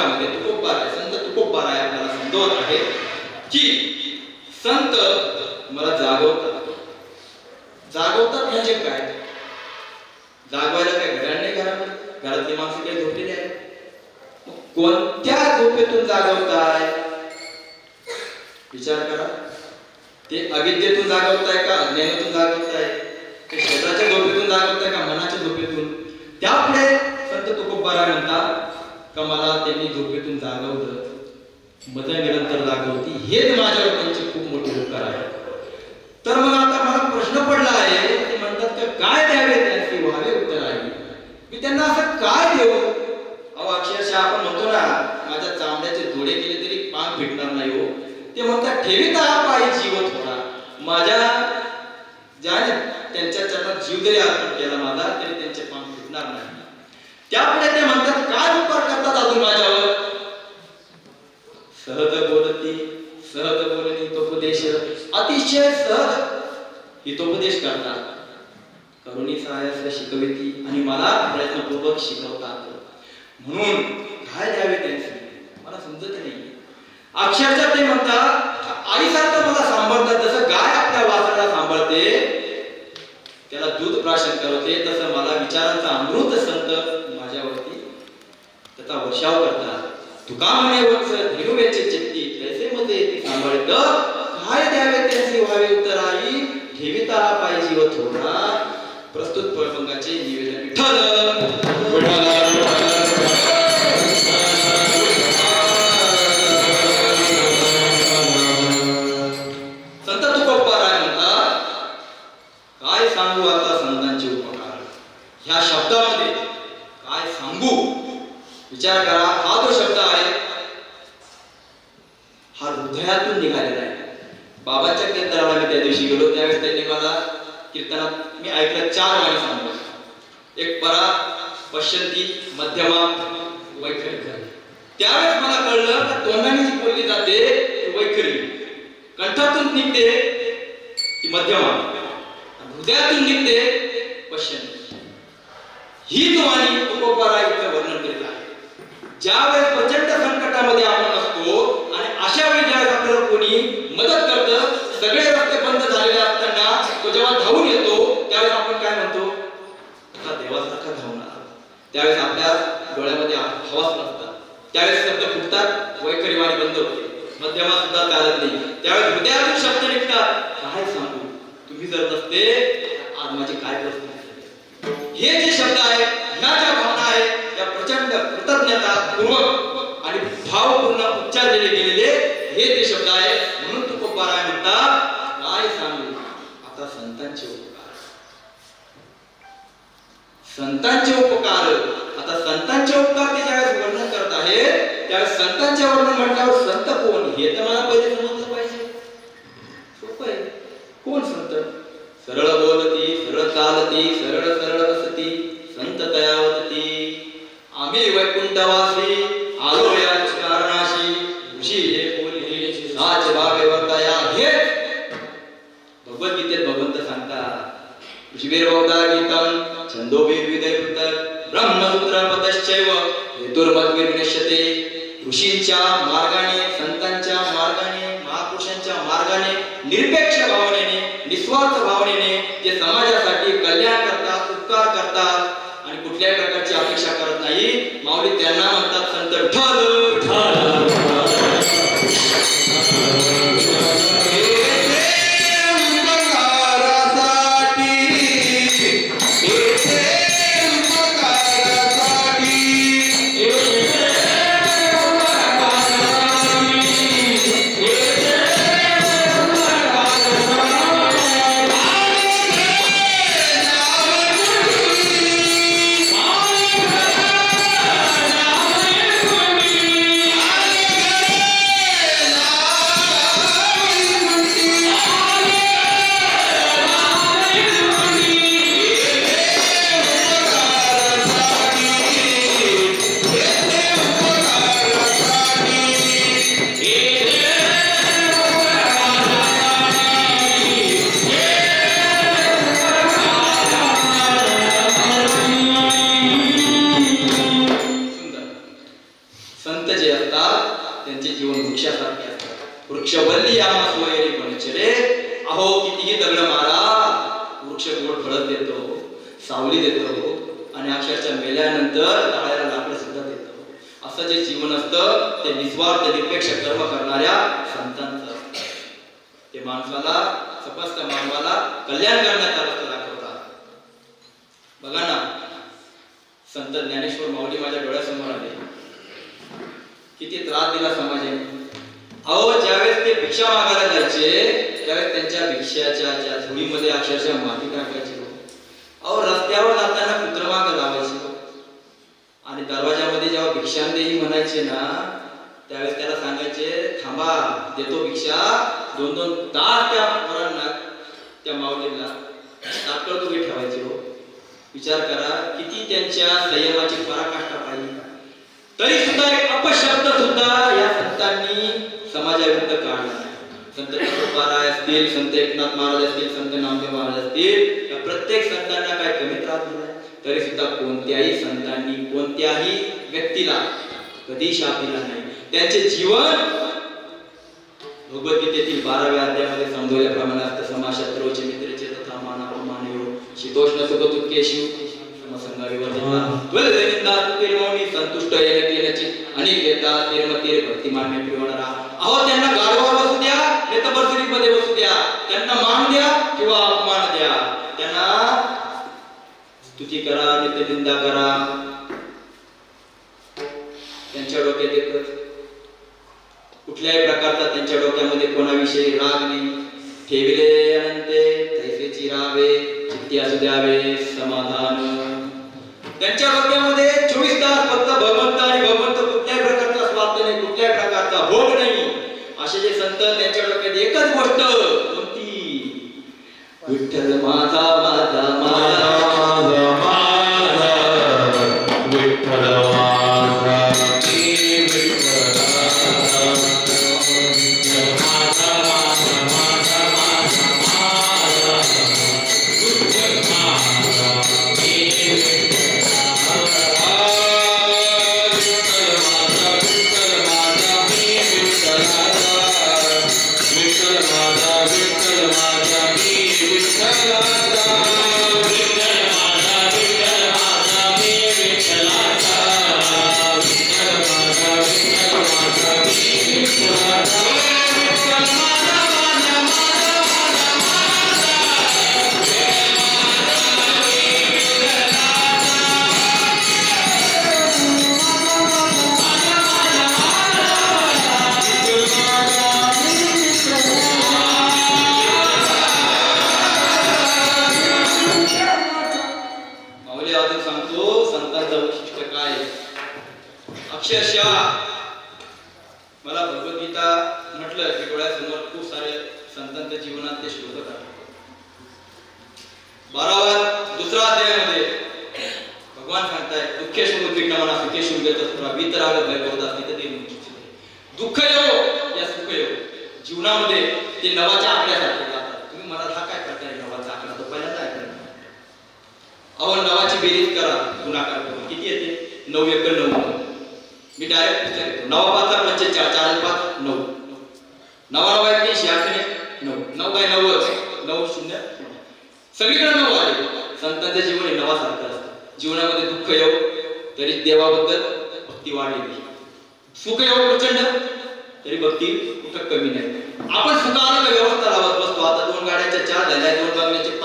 अभंगामध्ये संत तुकोबाराय आपल्याला समजवत आहे की संत मला जागवतात. जागवतात म्हणजे काय? जागवायला काय घड्याळ नाही घरातली माणसं काही झोपलेली आहेत. कोणत्या झोपेतून जागवताय विचार करा. ते अविद्येतून जागवताय का अज्ञानातून जागवताय? ते शरीराच्या झोपेतून जागवताय का मनाच्या झोपेतून? त्यापुढे संत तुकोबाराय म्हणतात का मला त्यांनी झोपेतून जागवलं, मद निरंतर जागवती, हेच माझ्यावर त्यांचे खूप मोठे उपकार आहे. तर मग आता मला प्रश्न पडला आहे, ते म्हणतात का काय द्यावे त्यांचे व्हावे उत्तर आहे. मी त्यांना असं काय देऊ? अहो अक्षरशः आपण म्हणतो ना माझ्या चांबड्याचे जोडे केले तरी पान फिटणार नाही हो. ते म्हणतात ठेविता पायी जीव थोडा. माझ्या ज्याने त्यांच्या चरणात जीव जरी अर्पण केला माझा तरी त्यांचे पान फिटणार नाही. त्यापुढे ते म्हणतात काय उपकार करतात अजून माझ्यावर? सहज बोलणी हितोपदेश, अतिशय सहज हितोपदेश करतात. करुणी सहाय्यास शिकविती आणि मला प्रयत्नपूर्वक शिकवतात. म्हणून काय द्यावे त्यांचे मला समजत नाही. अक्षरशः ते म्हणतात आईसारखं मला सांभाळतात. जसं गाय आपल्या वासराला सांभाळते, त्याला दूध प्राशन करते, तसं मला विचारांचा अमृत संत माझ्यावरती त्याचा वर्षाव करतात. तुका म्हणे वत्स धीरुवेचे चित्ती कैसे मध्ये ती सांभाळत. काय द्यावे त्यांचे व्हावे उत्तर आई, ठेविता पायी जीव थोडा. प्रस्तुत प्रसंगाचे निवेदन विठ्ठल. संत तुकोबाराय म्हणतात काय सांगू आता संतांचे उपकार. ह्या शब्दामध्ये काय सांगू विचार करा. हा जो शब्द आहे हा हृदयातून निघालेला आहे. बाबांच्या कीर्तनाला मी त्या दिवशी गेलो त्यावेळेस त्यांनी मला कीर्तनात मी ऐकलं 4 वाणी सांगितलं. एक परा, पश्यंती, मध्यमा, वैखरी. त्यावेळेस मला कळलं की तोंडाने जी बोलली जाते ती वैखरी, कंठातून निघते ती मध्यमा, हृदयातून निघते पश्यंती. ही वाणी तुकोबाराय इथं वर्णन करीत आहे. ज्यावेळेस प्रचंड संकटामध्ये आपण असतो आणि अशा वेळी ज्यावेळेस आपल्याला कोणी मदत करतं, सगळे रस्ते बंद झालेले असताना तो जेव्हा धावून येतो त्यावेळेस आपण काय म्हणतो? आता देवासारखा धावून आला. त्यावेळेस आपल्या डोळ्यामध्ये हवाच नसतात, त्यावेळेस शब्द फुटतात, वैखरी वाणी बंद होते, मध्यमा सुद्धा चालत नाही. त्यावेळेस हृदयातून शब्द निघतात. काय सांगू? तुम्ही जर नसते आज माझे काय प्रश्न. हे जे शब्द आहे, ह्या ज्या भावना आहे, या प्रचंड कृतज्ञता पूर्वक आणि भावपूर्ण उच्चारले गेलेले हे जे शब्द आहे. म्हणून तुकोबाराय म्हणतात काय सांगू आता संतांचे उपकार. संतांचे उपकार. आता संतांचे उपकार ते ज्यावेळेस वर्णन करत आहे त्यावेळेस संतांचे वर्णन म्हटल्यावर संत कोण हे तर मला पहिले समजलं पाहिजे. सोपं आहे. कोण संत? सरळ बोलती, सरळ चालती, सरळ सरळ असती, संत तयावती. आम्ही वैकुंठवासी आलो या कारणाशी, ऋषी हे बोलले साच भावे वर्ताया. हे भगवद्गीतेत भगवंत सांगतात ऋषीवीर बहुधा गीतम छंदोवीर विदय पृथक ब्रह्मसूत्र पदश्चैव हेतुर्मद्वीर विनश्यते. ऋषींच्या मार्गाने, संतांच्या मार्गाने, महापुरुषांच्या मार्गाने, निरपेक्ष भावनेने, निस्वार्थ भावनेने जे समाजासाठी कल्याण करतात, उपकार करतात आणि कुठल्याही प्रकारची अपेक्षा करत नाही, माऊली त्यांना म्हणतात संत विठ्ठल. वृक्ष गोड फळं देतो, सावली देतो आणि अक्षरशः मेल्यानंतर जाळायला लाकडं सुद्धा देतो. असं जे जीवन असतं ते निस्वार्थ निरपेक्ष कर्म करणाऱ्या संतांचं. ते माणसाला समस्त मानवाला कल्याण करण्याचा रस्ता दाखवतात. बघा ना, संत ज्ञानेश्वर माऊली माझ्या डोळ्यासमोर आले. किती त्रास दिला समाजाने. अहो, ज्यावेळेस ते भिक्षा मागायला जायचे त्यावेळेस त्यांच्या भिक्षाच्या ज्या झोळीमध्ये अक्षरशः माती टाकायची. अहो, रस्त्यावर जाताना कुत्रमाग लावायचे आणि दरवाजामध्ये जेव्हा भिक्षांदेही म्हणायचे ना त्यावेळेस त्याला सांगायचे, थांबा देतो भिक्षा. 2-2 तास त्या पोरांना, त्या माऊलींना तात्काळ उभे ठेवायचे. हो, विचार करा किती त्यांच्या संयमाची पराकाष्ठा पाहिली. तरी सुद्धा एक अपशब्द सुद्धा या संतांनी समाजाविरुद्ध काढला. संत तुकोबाराय असतील, संत एकनाथ महाराज असतील, संत नामदेव महाराज असतील, या प्रत्येक संतांना काय कमी त्रास दिलाय? तरी सुद्धा कोणत्याही संतांनी कोणत्याही व्यक्तीला कधी शाप दिला नाही. त्यांचे जीवन भगवद्गीतेतील 12व्या अध्यायामध्ये समजवल्याप्रमाणे असतं. समाशत्रोचे मित्रचे तथा मानव शीतोष्ण सुख दुःखेषु समसंगा विवर्जिता द्वैतनिंदा तुतिर्मौनी संतुष्ट येणे केल्याची अनेक येतात निर्मतीर भक्तिमान में प्रियवणारा. अहो, त्यांना गाढवावर बसू द्या, नेतबरसरीमध्ये बसू द्या, त्यांना मान द्या किंवा अपमान द्या, त्यांना स्तुती करा, नित्यनिंदा करा, त्यांच्या डोक्यात एकच, कुठल्याही प्रकारचा त्यांच्या डोक्यामध्ये कोणाविषयी राग नाही. ठेविले अनंते तैसेची राहावे, चित्ती असू द्यावे समाधान. त्यांच्या डोक्यामध्ये 24 तास फक्त भगवंत आणि भगवंत, कुठल्याही प्रकारचा स्वार्थ नाही, कुठल्याही प्रकारचा भोग नाही. असे जे संत, त्यांच्या डोक्यात एकच गोष्ट, कोणती? विठ्ठल माझा माझा माझा विठ्ठल मला भगवद्गीता म्हटलं की डोळ्यासमोर खूप सारे संतांच्या जीवनात ते शोधत आहे. 12व्या अध्यायामध्ये भगवान सांगताय, दुःखेषु उद्विग्नमना सुखेषु व्यतस्परा वीतराग भयक्रोधाः स्थितते मुच्यते. दुःख येवो या सुख येवो, जीवनामध्ये ते नवाच्या आकड्यासारखे जातात. तुम्ही मला हा काय करताय नवाचा आकडा? तो पहिल्यांदा ऐकला. अहो, नवाची बेरीज करा, गुणाकार करून किती येते? 9 × 9. मी डायरेक्ट उत्तर देतो. 9×5 = 45, 4×5 = 9. 9 × 9 = 86, 9. 9 × 9 = 9 0. सगळीकडे 9 आले. संतांचे जीवन हे नवासारखं असतं. जीवनामध्ये दुःख येऊ तरी देवाबद्दल भक्ती वाढली, सुख येऊ प्रचंड तरी भक्ती कुठं कमी नाही. आपण सुखाला व्यवस्था लावत बसतो. आता 2 गाड्यांच्या 4 झाल्या, 2 बंगल्याचे 5